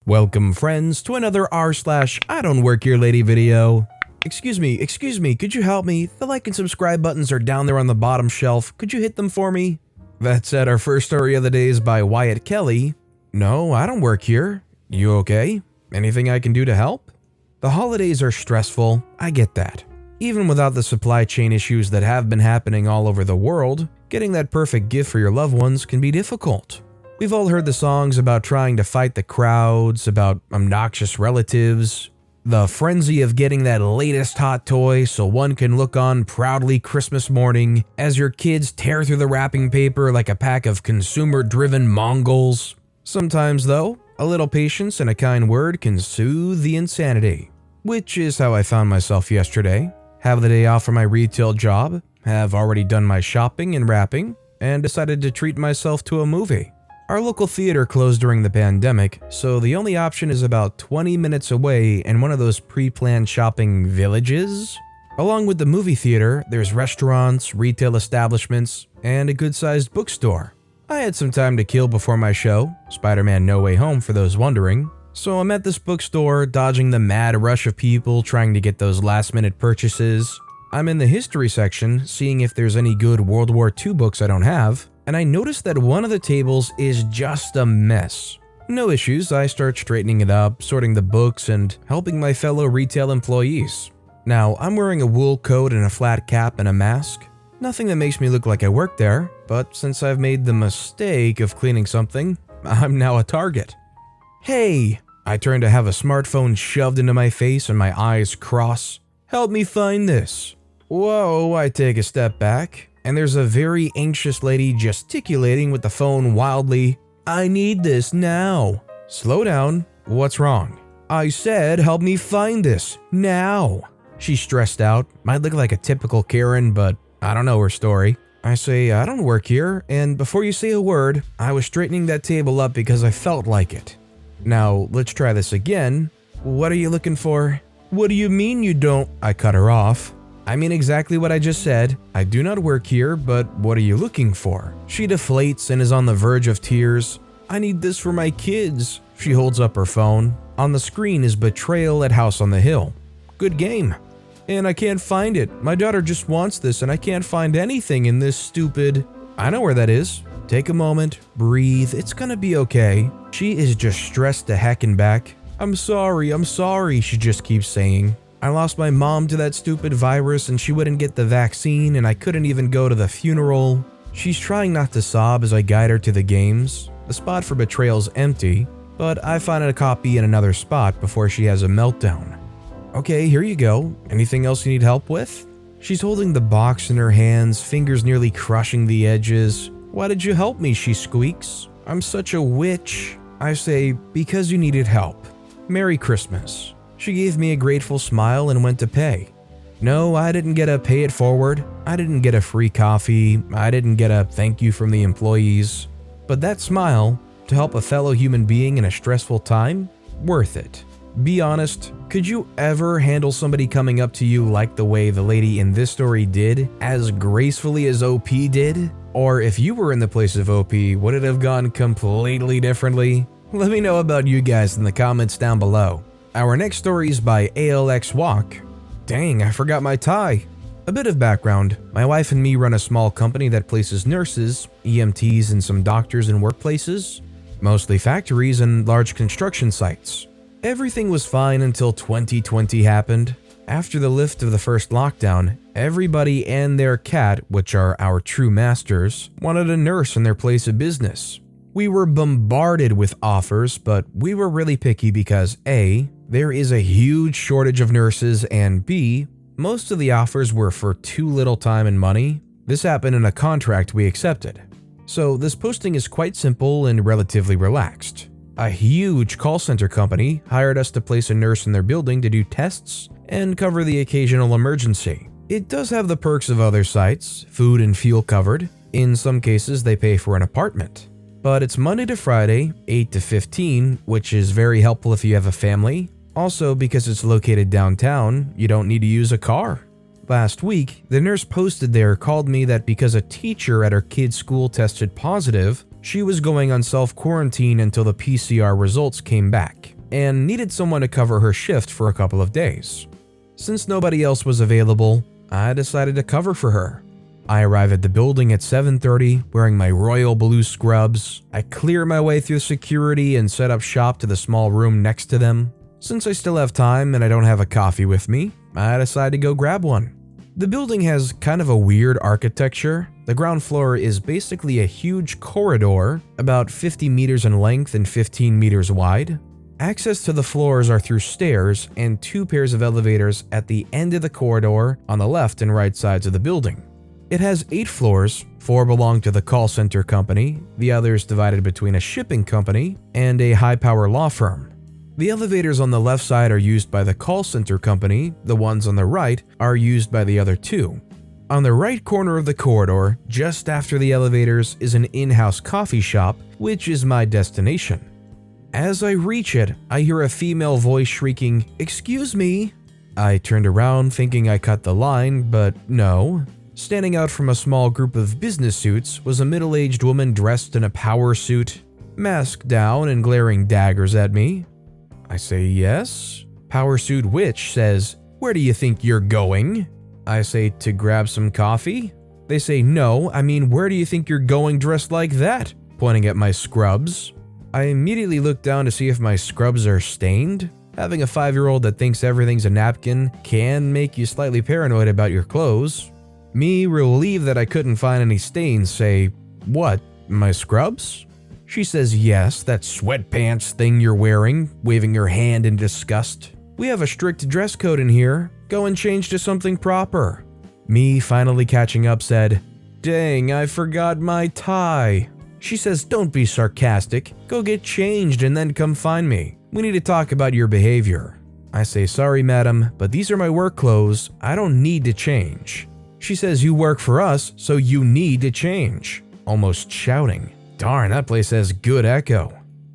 Welcome friends to another r/IDontWorkHereLady video. Excuse me, could you help me? The like and subscribe buttons are down there on the bottom shelf, could you hit them for me? That said, our first story of the day is by Wyatt Kelly. No, I don't work here. You okay? Anything I can do to help? The holidays are stressful, I get that. Even without the supply chain issues that have been happening all over the world, getting that perfect gift for your loved ones can be difficult. We've all heard the songs about trying to fight the crowds, about obnoxious relatives, the frenzy of getting that latest hot toy so one can look on proudly Christmas morning as your kids tear through the wrapping paper like a pack of consumer-driven Mongols. Sometimes, though, a little patience and a kind word can soothe the insanity. Which is how I found myself yesterday. Have the day off from my retail job, have already done my shopping and wrapping, and decided to treat myself to a movie. Our local theater closed during the pandemic, so the only option is about 20 minutes away in one of those pre-planned shopping villages. Along with the movie theater, there's restaurants, retail establishments, and a good-sized bookstore. I had some time to kill before my show, Spider-Man No Way Home for those wondering, so I'm at this bookstore dodging the mad rush of people trying to get those last-minute purchases. I'm in the history section, seeing if there's any good World War II books I don't have, and I noticed that one of the tables is just a mess. No issues, I start straightening it up, sorting the books, and helping my fellow retail employees. Now, I'm wearing a wool coat and a flat cap and a mask. Nothing that makes me look like I work there, but since I've made the mistake of cleaning something, I'm now a target. Hey! I turn to have a smartphone shoved into my face and my eyes cross. Help me find this. Whoa, I take a step back, and there's a very anxious lady gesticulating with the phone wildly. I need this now. Slow down, what's wrong? I said help me find this, now. She's stressed out, might look like a typical Karen, but I don't know her story. I say I don't work here, and before you say a word, I was straightening that table up because I felt like it. Now, let's try this again. What are you looking for? What do you mean you don't? I cut her off. I mean exactly what I just said. I do not work here, but what are you looking for? She deflates and is on the verge of tears. I need this for my kids. She holds up her phone. On the screen is Betrayal at House on the Hill. Good game. And I can't find it. My daughter just wants this and I can't find anything in this stupid... I know where that is. Take a moment, breathe, it's gonna be okay. She is just stressed to heck and back. I'm sorry, she just keeps saying. I lost my mom to that stupid virus and she wouldn't get the vaccine and I couldn't even go to the funeral. She's trying not to sob as I guide her to the games. The spot for Betrayal's empty, but I find a copy in another spot before she has a meltdown. Okay, here you go. Anything else you need help with? She's holding the box in her hands, fingers nearly crushing the edges. Why did you help me? She squeaks. I'm such a witch. I say, because you needed help. Merry Christmas. She gave me a grateful smile and went to pay. No, I didn't get a pay it forward. I didn't get a free coffee. I didn't get a thank you from the employees. But that smile, to help a fellow human being in a stressful time, worth it. Be honest, could you ever handle somebody coming up to you like the way the lady in this story did, as gracefully as OP did? Or if you were in the place of OP, would it have gone completely differently? Let me know about you guys in the comments down below. Our next story is by ALX Walk. Dang, I forgot my tie. A bit of background. My wife and me run a small company that places nurses, EMTs, and some doctors in workplaces, mostly factories and large construction sites. Everything was fine until 2020 happened. After the lift of the first lockdown, everybody and their cat, which are our true masters, wanted a nurse in their place of business. We were bombarded with offers, but we were really picky because A, there is a huge shortage of nurses, and B, most of the offers were for too little time and money. This happened in a contract we accepted. So this posting is quite simple and relatively relaxed. A huge call center company hired us to place a nurse in their building to do tests and cover the occasional emergency. It does have the perks of other sites, food and fuel covered. In some cases, they pay for an apartment. But it's Monday to Friday, 8 to 15, which is very helpful if you have a family. Also, because it's located downtown, you don't need to use a car. Last week, the nurse posted there called me that because a teacher at her kid's school tested positive, she was going on self-quarantine until the PCR results came back. and needed someone to cover her shift for a couple of days. Since nobody else was available, I decided to cover for her. I arrive at the building at 7:30 wearing my royal blue scrubs. I clear my way through security and set up shop to the small room next to them. Since I still have time and I don't have a coffee with me, I decide to go grab one. The building has kind of a weird architecture. The ground floor is basically a huge corridor, about 50 meters in length and 15 meters wide. Access to the floors are through stairs and 2 pairs of elevators at the end of the corridor on the left and right sides of the building. It has 8 floors, 4 belong to the call center company, the others divided between a shipping company and a high-power law firm. The elevators on the left side are used by the call center company, the ones on the right are used by the other 2. On the right corner of the corridor, just after the elevators, is an in-house coffee shop, which is my destination. As I reach it, I hear a female voice shrieking, "Excuse me." I turned around thinking I cut the line, but no. Standing out from a small group of business suits was a middle-aged woman dressed in a power suit, mask down and glaring daggers at me. I say yes. Power suit witch says, "Where do you think you're going?" I say, "To grab some coffee." They say, "No, I mean, where do you think you're going dressed like that?" pointing at my scrubs. I immediately look down to see if my scrubs are stained. Having a 5-year-old that thinks everything's a napkin can make you slightly paranoid about your clothes. Me, relieved that I couldn't find any stains, say, "What, my scrubs?" She says, "Yes, that sweatpants thing you're wearing," waving her hand in disgust. "We have a strict dress code in here. Go and change to something proper." Me, finally catching up, said, "Dang, I forgot my tie." She says, "Don't be sarcastic. Go get changed and then come find me. We need to talk about your behavior." I say, "Sorry, madam, but these are my work clothes. I don't need to change." She says, "You work for us, so you need to change," almost shouting. Darn, that place has good echo.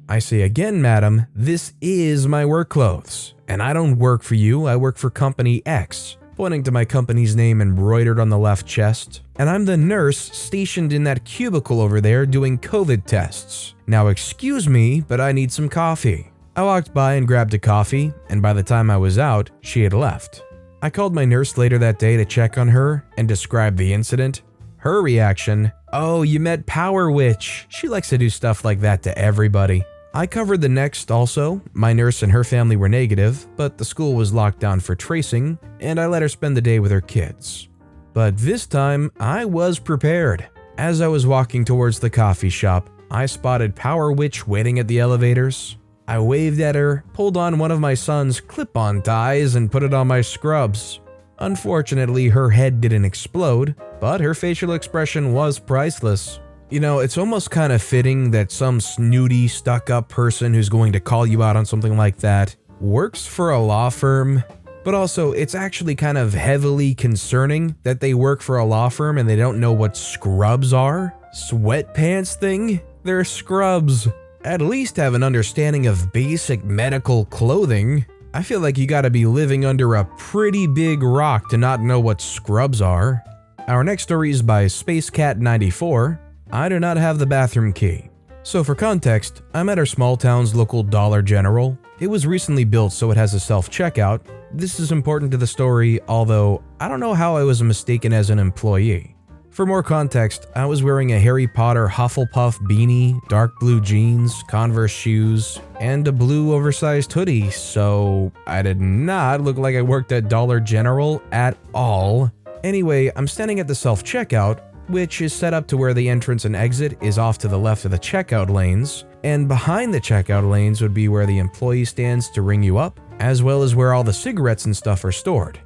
I say again, "Madam, this is my work clothes, and I don't work for you, I work for Company X," pointing to my company's name embroidered on the left chest. "And I'm the nurse stationed in that cubicle over there doing COVID tests. Now excuse me, but I need some coffee." I walked by and grabbed a coffee, and by the time I was out, she had left. I called my nurse later that day to check on her and describe the incident. Her reaction, "Oh, you met Power Witch. She likes to do stuff like that to everybody." I covered the next also. My nurse and her family were negative, but the school was locked down for tracing, and I let her spend the day with her kids. But this time, I was prepared. As I was walking towards the coffee shop, I spotted Power Witch waiting at the elevators. I waved at her, pulled on one of my son's clip-on ties, and put it on my scrubs. Unfortunately, her head didn't explode, but her facial expression was priceless. You know, it's almost kind of fitting that some snooty, stuck-up person who's going to call you out on something like that works for a law firm. But also, it's actually kind of heavily concerning that they work for a law firm and they don't know what scrubs are. Sweatpants thing? They're scrubs. At least have an understanding of basic medical clothing. I feel like you gotta be living under a pretty big rock to not know what scrubs are. Our next story is by SpaceCat94. I do not have the bathroom key. So for context, I'm at our small town's local Dollar General. It was recently built so it has a self-checkout. This is important to the story, although I don't know how I was mistaken as an employee. For more context, I was wearing a Harry Potter Hufflepuff beanie, dark blue jeans, Converse shoes, and a blue oversized hoodie, so I did not look like I worked at Dollar General at all. Anyway, I'm standing at the self-checkout, which is set up to where the entrance and exit is off to the left of the checkout lanes, and behind the checkout lanes would be where the employee stands to ring you up, as well as where all the cigarettes and stuff are stored.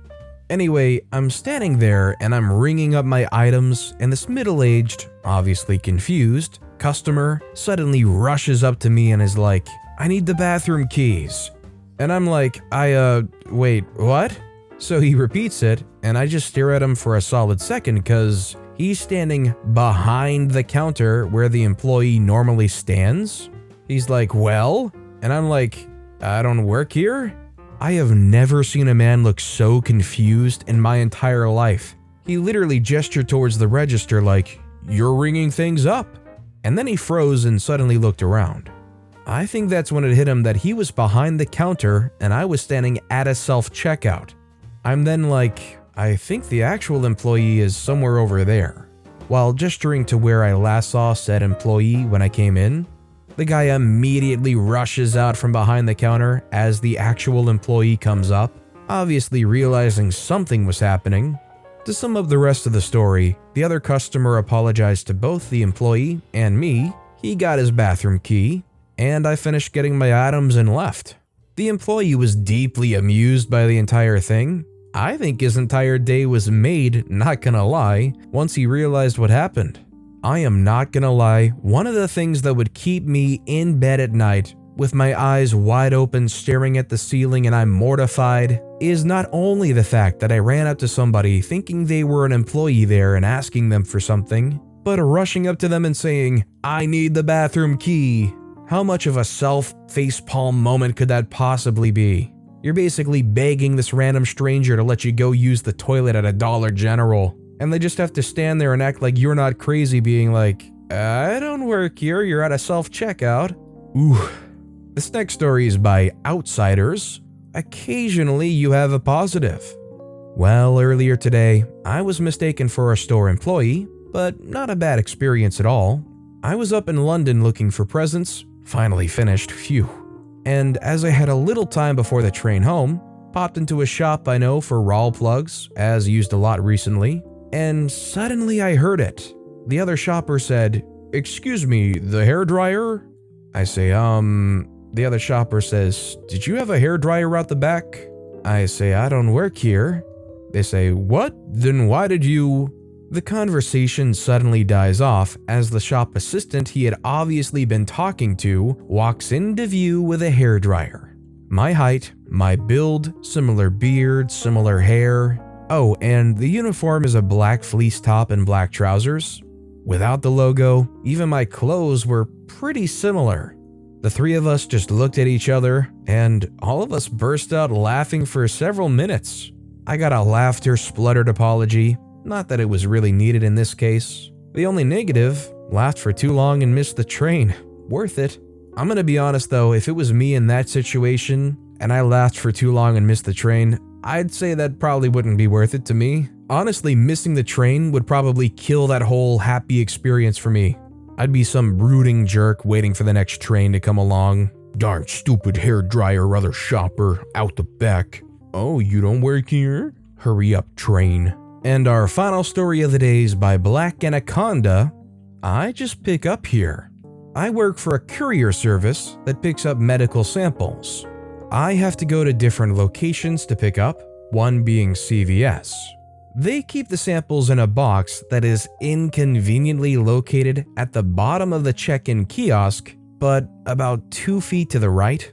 Anyway, I'm standing there and I'm ringing up my items, and this middle-aged, obviously confused, customer suddenly rushes up to me and is like, "I need the bathroom keys." And I'm like, wait, what? So he repeats it, and I just stare at him for a solid second because he's standing behind the counter where the employee normally stands. He's like, "Well?" And I'm like, "I don't work here?" I have never seen a man look so confused in my entire life. He literally gestured towards the register like, "You're ringing things up." And then he froze and suddenly looked around. I think that's when it hit him that he was behind the counter and I was standing at a self-checkout. I'm then like, I think the actual employee is somewhere over there. While gesturing to where I last saw said employee when I came in, the guy immediately rushes out from behind the counter as the actual employee comes up, obviously realizing something was happening. To sum up the rest of the story, the other customer apologized to both the employee and me, he got his bathroom key, and I finished getting my items and left. The employee was deeply amused by the entire thing. I think his entire day was made, not gonna lie, once he realized what happened. I am not gonna lie, one of the things that would keep me in bed at night with my eyes wide open staring at the ceiling and I'm mortified is not only the fact that I ran up to somebody thinking they were an employee there and asking them for something, but rushing up to them and saying, "I need the bathroom key." How much of a self-facepalm moment could that possibly be? You're basically begging this random stranger to let you go use the toilet at a Dollar General, and they just have to stand there and act like you're not crazy being like, "I don't work here, you're at a self-checkout." Ooh. This next story is by Outsiders. Occasionally you have a positive. Well, earlier today, I was mistaken for a store employee, but not a bad experience at all. I was up in London looking for presents, finally finished, phew. And as I had a little time before the train home, popped into a shop I know for raw plugs, as used a lot recently, and suddenly I heard it. The other shopper said, "Excuse me, the hairdryer?" I say, The other shopper says, "Did you have a hairdryer out the back?" I say, "I don't work here." They say, "What? Then why did you?" The conversation suddenly dies off as the shop assistant he had obviously been talking to walks into view with a hairdryer. My height, my build, similar beard, similar hair. Oh, and the uniform is a black fleece top and black trousers. Without the logo, even my clothes were pretty similar. The three of us just looked at each other, and all of us burst out laughing for several minutes. I got a laughter spluttered apology, not that it was really needed in this case. The only negative, laughed for too long and missed the train. Worth it. I'm gonna be honest though, if it was me in that situation, and I laughed for too long and missed the train, I'd say that probably wouldn't be worth it to me. Honestly, missing the train would probably kill that whole happy experience for me. I'd be some brooding jerk waiting for the next train to come along. "Darn stupid hairdryer, other shopper, out the back. Oh, you don't work here? Hurry up, train." And our final story of the day is by Black Anaconda. I just pick up here. I work for a courier service that picks up medical samples. I have to go to different locations to pick up, one being CVS. They keep the samples in a box that is inconveniently located at the bottom of the check-in kiosk, but about 2 feet to the right.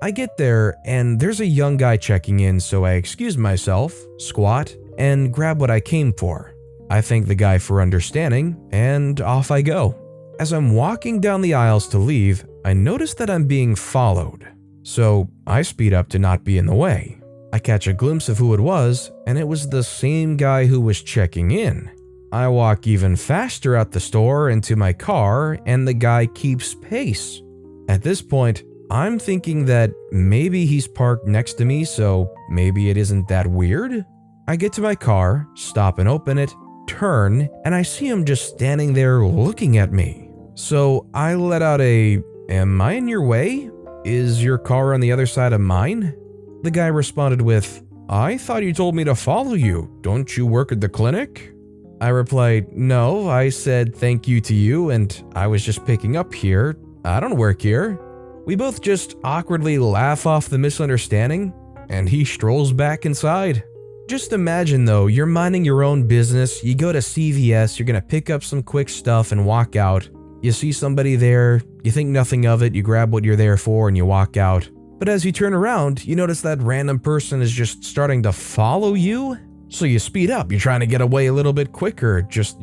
I get there and there's a young guy checking in, so I excuse myself, squat, and grab what I came for. I thank the guy for understanding, and off I go. As I'm walking down the aisles to leave, I notice that I'm being followed, so I speed up to not be in the way. I catch a glimpse of who it was, and it was the same guy who was checking in. I walk even faster out the store into my car, and the guy keeps pace. At this point, I'm thinking that maybe he's parked next to me, so maybe it isn't that weird. I get to my car, stop and open it, turn, and I see him just standing there looking at me. So I let out a, "Am I in your way? Is your car on the other side of mine?" The guy responded with, "I thought you told me to follow you. Don't you work at the clinic?" I replied, "No, I said thank you to you and I was just picking up here. I don't work here." We both just awkwardly laugh off the misunderstanding, and he strolls back inside. Just imagine though, you're minding your own business, you go to CVS, you're gonna pick up some quick stuff and walk out. You see somebody there, you think nothing of it, you grab what you're there for and you walk out. But as you turn around, you notice that random person is just starting to follow you. So you speed up, you're trying to get away a little bit quicker, just,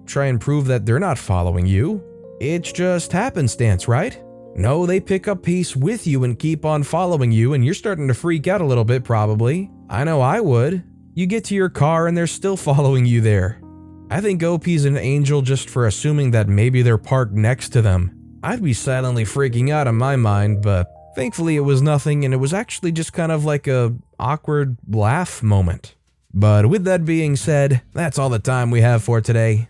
try and prove that they're not following you. It's just happenstance, right? No, they pick up pace with you and keep on following you, and you're starting to freak out a little bit probably. I know I would. You get to your car and they're still following you there. I think OP's an angel just for assuming that maybe they're parked next to them. I'd be silently freaking out in my mind, but thankfully it was nothing and it was actually just kind of like a awkward laugh moment. But with that being said, that's all the time we have for today.